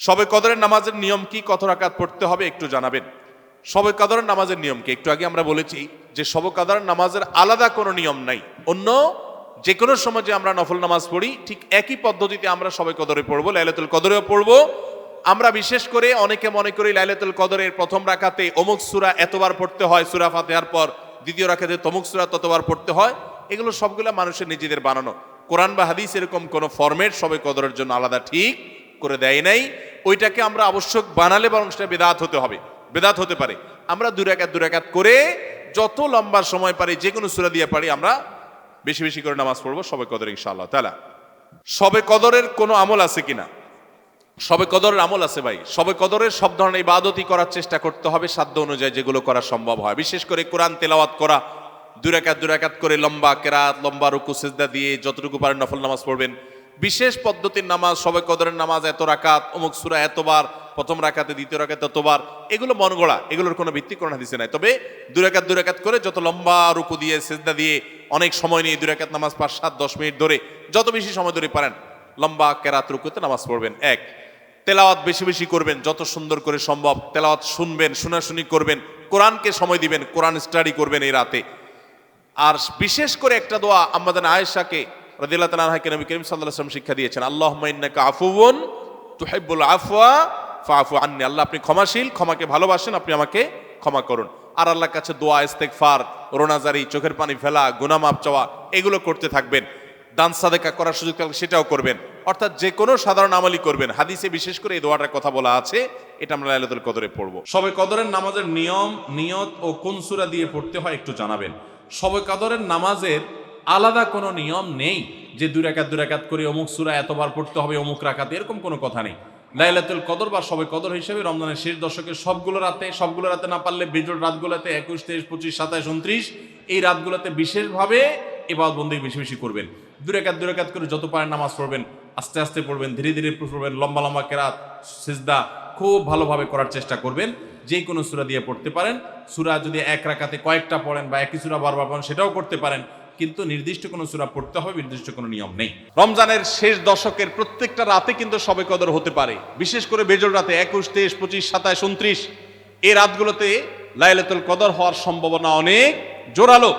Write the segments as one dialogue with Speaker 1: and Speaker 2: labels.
Speaker 1: শবে কদরের নামাজের নিয়ম কি, কত রাকাত পড়তে হবে একটু জানাবেন। শবে কদরের নামাজের নিয়ম কি, একটু আগে আমরা বলেছি যে শবে কদরের নামাজের আলাদা কোনো নিয়ম নাই। অন্য যে কোনো সময় যে আমরা নফল নামাজ পড়ি ঠিক একই পদ্ধতিতে আমরা শবে কদরে পড়বো, লাইলাতুল কদরেও পড়বো। আমরা বিশেষ করে অনেকে মনে করি লাইলাতুল কদরের প্রথম রাকাতে অমুক সূরা এতবার পড়তে হয়, সূরা ফাতিহার পর দ্বিতীয় রাকাতে তমুক সূরা ততবার পড়তে হয়। এগুলো সবগুলো মানুষের নিজেদের বানানো। কোরআন বা হাদিস এরকম কোনো ফরম্যাট শবে কদরের জন্য আলাদা ঠিক করে দেয় নাই। ওইটাকে আমরা আবশ্যক বানালে বরং সেটা বেদাত হতে হবে, বেদাত হতে পারে। আমরা দুই রাকাত করে যত লম্বা সময় পারি যে কোনো সূরা দিয়ে পারি আমরা বেশি বেশি করে নামাজ পড়বো শবে কদর ইনশাআল্লাহ তাআলা। শবে কদরের কোনো আমল আছে কিনা? শবে কদরের আমল আছে ভাই। শবে কদরের সব ধরনের ইবাদতই করার চেষ্টা করতে হবে সাধ্য অনুযায়ী, যেগুলো করা সম্ভব হয়। বিশেষ করে কোরআন তেলাওয়াত করা, দুই রাকাত করে লম্বা কেরাত, লম্বা রুকু সিজদা দিয়ে যতটুকু পারেন নফল নামাজ পড়বেন। বিশেষ পদ্ধতির নামাজ, শবে কদরের নামাজ এত রাকাত, অমুক সূরা এতবার, প্রথম রাকাতে দ্বিতীয় রাকাতে ততবার, এগুলো মন গড়া, এগুলোর কোনো ভিত্তি কোরআন হাদিসে নাই। তবে দুই রাকাত করে যত লম্বা রুকু দিয়ে সিজদা দিয়ে অনেক সময় নিয়ে দুই রাকাত নামাজ 5-7-10 মিনিট ধরে যত বেশি সময় ধরে পারেন লম্বা কেরাত রুকুতে নামাজ পড়বেন। এক, তেলাওয়াত বেশি বেশি করবেন, যত সুন্দর করে সম্ভব তেলাওয়াত শুনবেন, শোনাশুনি করবেন, কোরআনকে সময় দিবেন, কোরআন স্টাডি করবেন এই রাতে। আর বিশেষ করে একটা দোয়া আম্মাজান আয়েশাকে রাদিয়াল্লাহু তাআলা আনহাকে নবী করিম সাল্লাল্লাহু আলাইহি ওয়াসাল্লাম শিক্ষা দিয়েছেন, আল্লাহুম্মা ইন্নাকা আফুউন তুহিব্বুল আফওয়া ফাআফু আন্নী। আল্লাহ আপনি ক্ষমাশীল, ক্ষমাকে ভালোবাসেন, আপনি আমাকে ক্ষমা করুন। আর আল্লাহর কাছে দোয়া, ইস্তেগফার, রোনাজারি, চোখের পানি ফেলা, গুনাহ মাফ চাওয়া, এগুলো করতে থাকবেন। দান সাদেকা করার সুযোগ থাকলে সেটাও করবেন। অর্থাৎ যে কোনো সাধারণ আমলই করবেন। হাদিসে বিশেষ করে এই দোয়াটার কথা বলা আছে, এটা আমরা লাইলাতুল কদরে পড়ব। শবে কদরের নামাজের নিয়ম, নিয়ত ও কোন সূরা দিয়ে পড়তে হয় একটু জানাবেন। শবে কদরের নামাজের আলাদা কোনো নিয়ম নেই যে দুই রাকাত করে অমুক সূরা এতবার পড়তে হবে অমুক রাকাতে, এরকম কোনো কথা নেই। লাইলাতুল কদর বা শবে কদর হিসেবে রমজানের শেষ দশকের সবগুলো রাতে না পারলে বিজোড় রাতগুলোতে 21, 23, 25, 27, 29 এই রাতগুলোতে বিশেষভাবে ইবাদত বন্দেগী বেশি বেশি করবেন। দুই রাকাত করে যত পারেন নামাজ পড়বেন, আস্তে আস্তে পড়বেন, ধীরে ধীরে পড়বেন, লম্বা লম্বা কেরাত সিজদা খুব ভালোভাবে করার চেষ্টা করবেন। যে কোনো সূরা দিয়ে পড়তে পারেন। সূরা যদি এক রাকাতে কয়েকটা পড়েন বা একই সূরা বারবার পড়েন সেটাও করতে পারেন, কিন্তু নির্দিষ্ট কোনো সূরা পড়তে হবে নির্দিষ্ট কোনো নিয়ম নেই। রমজানের শেষ দশকের প্রত্যেকটা রাতে কিন্তু শবে কদর হতে পারে। বিশেষ করে বেজোড় রাতে 21, 23, 25, 27, 29 এই রাতগুলোতে লাইলাতুল কদর হওয়ার সম্ভাবনা অনেক জোরালো।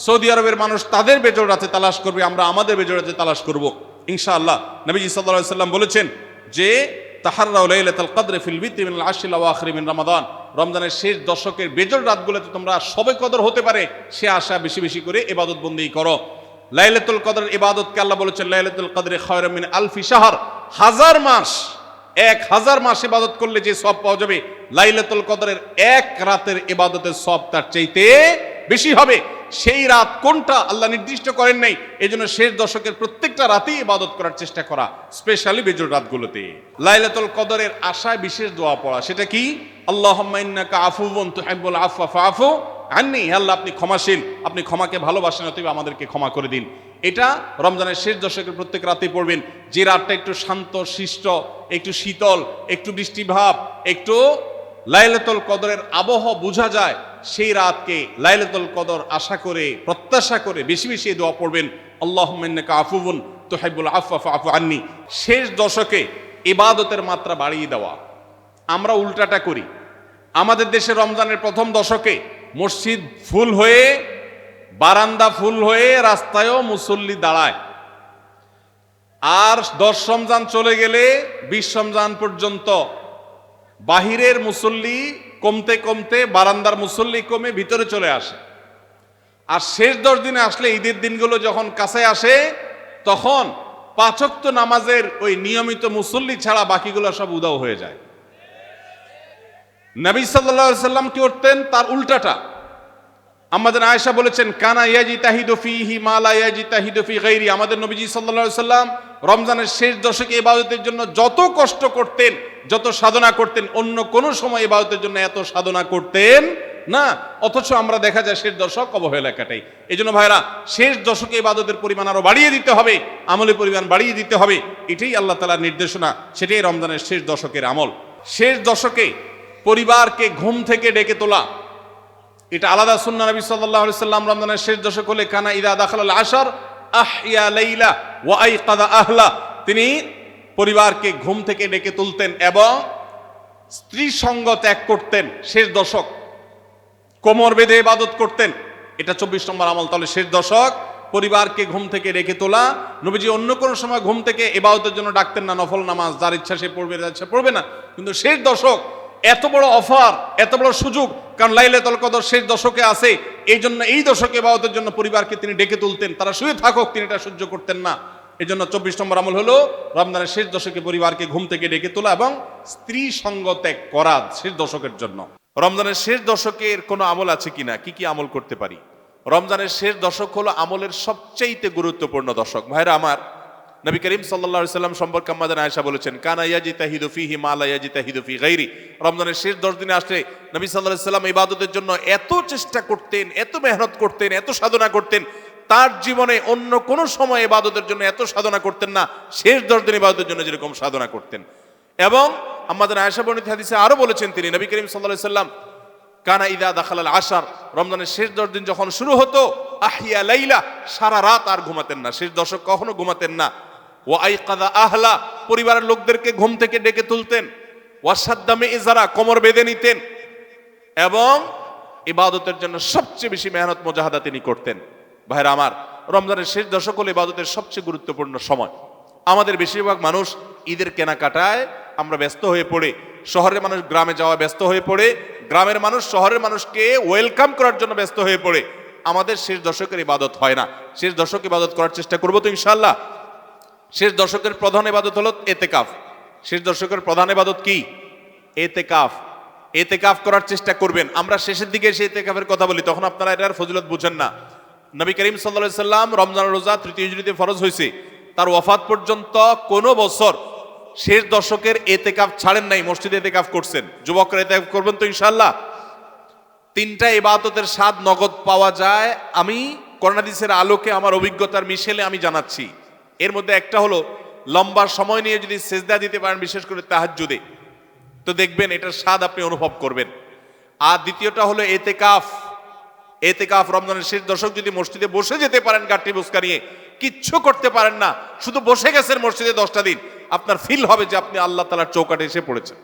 Speaker 1: সৌদি আরবের মানুষ তাদের বেজোড় রাতে তালাশ করবে, আমরা আমাদের বেজোড় রাতে তালাশ করব ইনশাআল্লাহ। নবীজি সাল্লাল্লাহু আলাইহি ওয়াসাল্লাম বলেছেন যে তাহাররাউ লাইলাতুল কদর ফিল বিত্রি মিনাল আশরিল আওয়াখির মিন রমাদান। রমজানের শেষ দশকের বেজোড় রাতগুলোতে তোমরা শবে কদর হতে পারে সে আশা বেশি বেশি করে ইবাদত বন্দেগী করো। লাইলাতুল কদরের ইবাদতকে আল্লাহ বলেছেন লাইলাতুল কদরে খায়রুম মিন আলফি শাহর, 1000 মাস, 1000 মাস ইবাদত করলে যে সওয়াব পাওয়া যাবে লাইলাতুল কদরের এক রাতের ইবাদতের সওয়াব তার চাইতে বেশি হবে। সেই রাত কোনটা আল্লাহ নির্দিষ্ট করেন নাই, এজন্য শেষ দশকের প্রত্যেকটা রাতেই ইবাদত করার চেষ্টা করা, স্পেশালি বেজোড় রাতগুলোতে। লাইলাতুল কদরের আশায় বিশেষ দোয়া পড়া, সেটা কি? আল্লাহুম্মা ইন্নাকা আফুউন তুহিব্বুল আফওয়া ফাআফু আন্নী। আল্লাহ আপনি ক্ষমাশীল, আপনি ক্ষমাকে ভালোবাসেন, অতএব আমাদেরকে ক্ষমা করে দিন। এটা রমজানের শেষ দশকের প্রত্যেক রাতে পড়বেন। যে রাতটা একটু শান্ত শিষ্ট, একটু শীতল, একটু বৃষ্টিভাব, একটু লাইলাতুল কদরের আবহ বোঝা যায়, সেই রাতকে লাইলাতুল কদর আশা করে প্রত্যাশা করে বেশি বেশি দোয়া পড়বেন, আল্লাহুম্মা ইন্নাকা আফুউন তুহিব্বুল আফওয়া ফাআফু আন্নী। শেষ দশকে ইবাদতের মাত্রা বাড়িয়ে দেওয়া, আমরা উল্টাটা করি। আমাদের দেশে রমজানের প্রথম দশকে মসজিদ ফুল হয়ে, বারান্দা ফুল হয়ে, রাস্তায়ও মুসল্লি দাঁড়ায়। আর 10 রমজান চলে গেলে 20 রমজান পর্যন্ত বাহিরের মুসল্লি কমতে কমতে বারান্দার মুসল্লি কমে ভিতরে চলে আসে। আর শেষ 10 দিনে আসলে, ঈদের দিনগুলো যখন কাছে আসে, তখন 5 ওয়াক্ত নামাজের ওই নিয়মিত মুসল্লি ছাড়া বাকিগুলো সব উধাও হয়ে যায়। নবী সাল্লাল্লাহু আলাইহি ওয়াসাল্লাম কি করতেন? তার উল্টাটা। আমাদের আয়েশা বলেছেন, কানা ইয়াজিতাহিদু ফীহি মা লা ইয়াজিতাহিদু ফী গায়রি। আমাদের নবীজি সাল্লাল্লাহু আলাইহি ওয়াসাল্লাম রমজানের শেষ দশকে ইবাদতের জন্য যত কষ্ট করতেন, যত সাধনা করতেন, অন্য কোন সময় ইবাদতের জন্য এত সাধনা করতেন না। অথচ আমরা দেখা যায় শেষ দশক অবহেলা কাটাই। এই জন্য ভাইরা, শেষ দশকে ইবাদতের পরিমাণ আরো বাড়িয়ে দিতে হবে, আমলের পরিমাণ বাড়িয়ে দিতে হবে। এটাই আল্লাহ তাআলার নির্দেশনা, সেটাই রমজানের শেষ দশকের আমল। শেষ দশকে পরিবারকে ঘুম থেকে ডেকে তোলা, এটা আলাদা সুন্নাহ। নবী সাল্লাল্লাহু আলাইহি ওয়াসাল্লাম রমজানের শেষ দশক হলে কানা ইযা দাখালাল আশর আহইয়া লাইলা ওয়া আইকাযা আহলা। তিনি পরিবারকে ঘুম থেকে ডেকে তুলতেন এবং স্ত্রী সঙ্গ ত্যাগ করতেন। শেষ দশক কোমর বেঁধে ইবাদত করতেন, এটা 24 নম্বর আমল। তাহলে শেষ দশক পরিবারকে ঘুম থেকে ডেকে তোলা। নবীজি অন্য কোনো সময় ঘুম থেকে ইবাদতের জন্য ডাকতেন না, নফল নামাজ যার ইচ্ছা সে পড়বে, যার ইচ্ছা পড়বে না। কিন্তু শেষ দশক এত বড় অফার, এত বড় সুযোগ, কারণ লাইলাতুল কদর শেষ দশকে আছে, এই জন্য এই দশকে ইবাদতের জন্য পরিবারকে তিনি ডেকে তুলতেন। তারা শুয়ে থাকুক, তিনি এটা সহ্য করতেন না। এই জন্য 24 নম্বর আমল হলো রমজানের শেষ দশকে পরিবারকে ঘুম থেকে ডেকে তোলা এবং স্ত্রী সঙ্গ ত্যাগ করা শেষ দশকের জন্য। রমজানের শেষ দশকের কোনো আমল আছে কিনা, কি কি আমল করতে পারি? রমজানের শেষ দশক হলো আমলের সবচেয়ে গুরুত্বপূর্ণ দশক। ভাইরা আমার, নবী করিম সাল্লাল্লাহু আলাইহি সাল্লাম সম্পর্কে আম্মা আয়েশা বলেছেন, কানা ইয়াজিতাহিদু ফীহি মা লা ইয়াজিতাহিদু ফী গায়রি। রমজানের শেষ 10 দিনে আসলে নবী সাল্লাল্লাহু আলাইহি সাল্লাম ইবাদতের জন্য এত চেষ্টা করতেন, এত মেহনত করতেন, এত সাধনা করতেন, তার জীবনে অন্য কোন সময় ইবাদতের জন্য এত সাধনা করতেন না, শেষ 10 দিন ইবাদতের জন্য যেরকম সাধনা করতেন। এবং আম্মা আয়েশা বর্ণিত হাদিসে আরো বলেছেন তিনি, নবী করিম সাল্লাল্লাহু আলাইহি সাল্লাম কানা ইদা দাখালাল আশার, রমজানের শেষ 10 দিন যখন শুরু হতো, আহিয়া লাইলা, সারা রাত আর ঘুমাতেন না, শেষ দশক কখনো ঘুমাতেন না। ওয়া আইকাদা আহলা, পরিবারের লোকদেরকে ঘুম থেকে ডেকে তুলতেন। ওয়াসাদ্দামে ইজারা, কোমর বেঁধে নিতেন এবং ইবাদতের জন্য সবচেয়ে বেশি মেহনত মুজাহাদা তিনি করতেন। ভাইরা আমার, রমজানের শেষ দশক হলো ইবাদতের সবচেয়ে গুরুত্বপূর্ণ সময়। আমাদের বেশিরভাগ মানুষ ঈদের কেনাকাটায় আমরা ব্যস্ত হয়ে পড়ে, শহরের মানুষ গ্রামে যাওয়া ব্যস্ত হয়ে পড়ে, গ্রামের মানুষ শহরের মানুষকে ওয়েলকাম করার জন্য ব্যস্ত হয়ে পড়ে। আমাদের শেষ দশকের ইবাদত হয় না। শেষ দশক ইবাদত করার চেষ্টা করবো তো ইনশাআল্লাহ। শেষ দশকের প্রধান ইবাদত হলো এতেকাফ। শেষ দশকের প্রধান ইবাদত কি? এতেকাফ। এতেকাফ করার চেষ্টা করবেন। আমরা শেষের দিকে এসে এতেকাফের কথা বলি, তখন আপনারা এটার ফজিলত বুঝেন না। নবী করিম সাল্লাল্লাহু আলাইহি সাল্লাম রমজান রোজা 3য় হিজরিতে ফরজ হয়েছে, তার ওয়াফাত পর্যন্ত কোনো বছর শেষ দশকের এতেকাফ ছাড়েন নাই, মসজিদে এতেকাফ করছেন। যুবকরা এতেকাফ করবেন তো ইনশাআল্লাহ। 3টা ইবাদতের স্বাদ নগদ পাওয়া যায়, আমি কোরআন হাদিসের আলোকে আমার অভিজ্ঞতার মিশেলে আমি জানাচ্ছি। এর মধ্যে একটা হলো, লম্বা সময় নিয়ে যদি সেজদা দিতে পারেন, বিশেষ করে তাহাজ্জুদে, তো দেখবেন এটার স্বাদ আপনি অনুভব করবেন। আর দ্বিতীয়টা হলো এতেকাফ। এতেকাফ রমজানের শেষ দশক যদি মসজিদে বসে যেতে পারেন, গাঠি বুসকা নিয়ে, কিচ্ছু করতে পারেন না, শুধু বসে গেছেন মসজিদে 10টা দিন, আপনার ফিল হবে যে আপনি আল্লাহ তাআলার চৌকাঠে এসে পড়েছেন।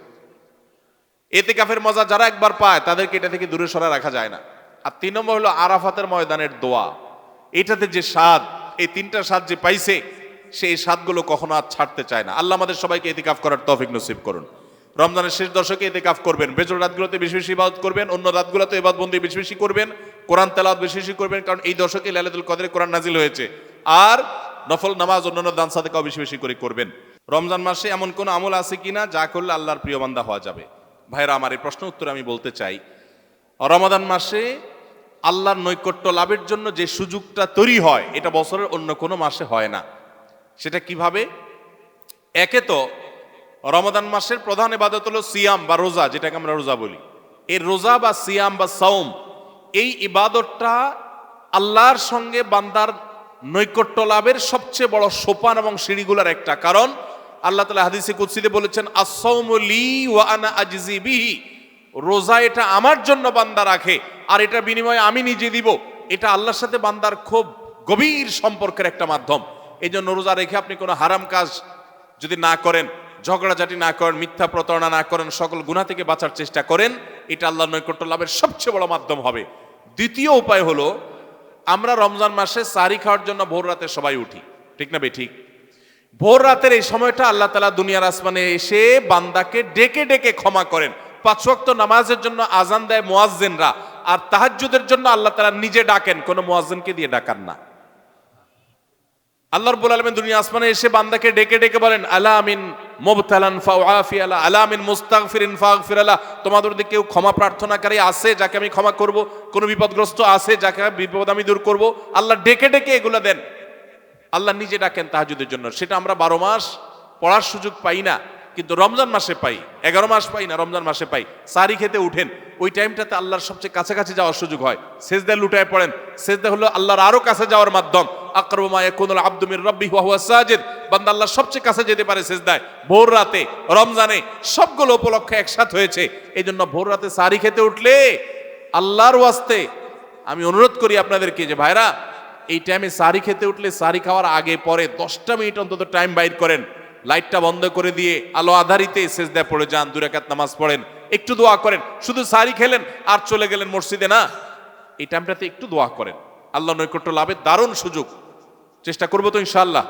Speaker 1: এতেকাফের মজা যারা একবার পায় তাদেরকে এটা থেকে দূরে সরা রাখা যায় না। আর 3 নম্বর হলো আরাফাতের ময়দানের দোয়া। এটাতে যে স্বাদ, এই 3টা স্বাদ যে পাইছে, সেই স্বাদগুলো কখনো আর ছাড়তে চায় না। আল্লাহ আমাদের সবাইকে ইতিকাফ করার তৌফিক নসিব করুন। রমজানের শেষ দশকে ইতিকাফ করবেন, বেজর রাতগুলোতে বেশি বেশি ইবাদত করবেন, অন্য রাতগুলোতে ইবাদতবন্দি বেশি বেশি করবেন, কোরআন তেলাওয়াত বেশি বেশি করবেন, কারণ এই দশকে লাইলাতুল কদরে কোরআন নাজিল হয়েছে। আর নফল নামাজ, অন্যান্য দান সাদাকাও বেশি বেশি করে করবেন। রমজান মাসে এমন কোন আমল আছে কিনা যা করলে আল্লাহর প্রিয় বান্দা হওয়া যাবে? ভাইরা আমার, এই প্রশ্ন উত্তরে আমি বলতে চাই, রমাদান মাসে আল্লাহর নৈকট্য লাভের জন্য যে সুযোগটা তৈরি হয়, এটা বছরের অন্য কোনো মাসে হয় না। সেটা কিভাবে? একে তো রমাদান মাসের প্রধান ইবাদত হলো সিয়াম বা রোজা, যেটাকে আমরা রোজা বলি। এই রোজা বা সিয়াম বা সাওম, এই ইবাদতটা আল্লাহর সঙ্গে বান্দার নৈকট্য লাভের সবচেয়ে বড় সোপান এবং সিঁড়িগুলোর একটা। কারণ আল্লাহ তাআলা হাদিসে কুদসিতে বলেছেন, আস-সাওমু লি ওয়া আনা আজজি বিহি, রোজা এটা আমার জন্য বান্দা রাখে আর এটা বিনিময়ে আমি নিজে দিব। এটা আল্লাহর সাথে বান্দার খুব গভীর সম্পর্কের একটা মাধ্যম। এই জন্য রোজা রেখে আপনি কোনো হারাম কাজ যদি না করেন, ঝগড়াঝাটি না করেন, মিথ্যা প্রতারণা না করেন, সকল গুনাহ থেকে বাঁচার চেষ্টা করেন, এটা আল্লাহর নৈকট্য লাভের সবচেয়ে বড় মাধ্যম হবে। দ্বিতীয় উপায় হলো, আমরা রমজান মাসে সাহরি খাওয়ার জন্য ভোর রাতে সবাই উঠি, ঠিক না ঠিক? ভোর রাতের এই সময়টা আল্লাহ তাআলা দুনিয়ার আসমানে এসে বান্দাকে ডেকে ডেকে ক্ষমা করেন। 5 ওয়াক্ত নামাজের জন্য আজান দেয় মুয়াজ্জিনরা, আর তাহাজ্জুদের জন্য আল্লাহ তাআলা নিজে ডাকেন, কোনো মুয়াজ্জিনকে দিয়ে ডাকান না। আল্লাহ রাব্বুল আলামিন দুনিয়া আসমানে এসে বান্দাকে ডেকে ডেকে বলেন, আলা মিন মুবতালান ফাউআফি আলা, আলা মিন মুস্তাগফিরিন ফাগফির আলা, তোমাদের মধ্যে কেউ ক্ষমা প্রার্থনাকারী আছে যাকে আমি ক্ষমা করব, কোন বিপদগ্রস্ত আছে যাকে বিপদ আমি দূর করব। আল্লাহ ডেকে ডেকে এগুলো দেন, আল্লাহ নিজে ডাকেন তাহাজ্জুদের জন্য। সেটা আমরা 12 মাস পড়ার সুযোগ পাই না, কিন্তু রমজান মাসে পাই। 11 মাস পাই না, রমজান মাসে পাই। সাহরি খেতে উঠেন, ওই টাইমটাতে আল্লাহর সবচেয়ে কাছাকাছি যাওয়ার সুযোগ হয়। সেজদায় লুটায় পড়েন, সেজদা হলো আল্লাহর আরো কাছে যাওয়ার মাধ্যম। আকরাবু মা ইয়াকুনুল আবদু মির রাব্বিহি ওয়া হুয়া সাজিদ, বান্দা আল্লাহর সবচেয়ে কাছে যেতে পারে সেজদায় ভোর রাতে, রমজানে। সবগুলো উপলক্ষে একসাথে হয়েছে। এই জন্য ভোর রাতে সাহরি খেতে উঠলে আল্লাহর ওয়াস্তে আমি অনুরোধ করি আপনাদেরকে যে ভাইরা, এই টাইমে সাহরি খেতে উঠলে সাহরি খাওয়ার আগে পরে 10টা মিনিট অন্তত টাইম বাইর করেন, লাইটটা বন্ধ করে দিয়ে আলো আধারিতে সেজদায় পড়ে যান, 2 রাকাত নামাজ পড়েন, একটু দোয়া করেন। শুধু সারি খেলেন আর চলে গেলেন মসজিদে না, এই টাইমটাতে একটু দোয়া করেন। আল্লাহ নৈকট্য লাভের দারুণ সুযোগ। চেষ্টা করবো তো ইনশাআল্লাহ।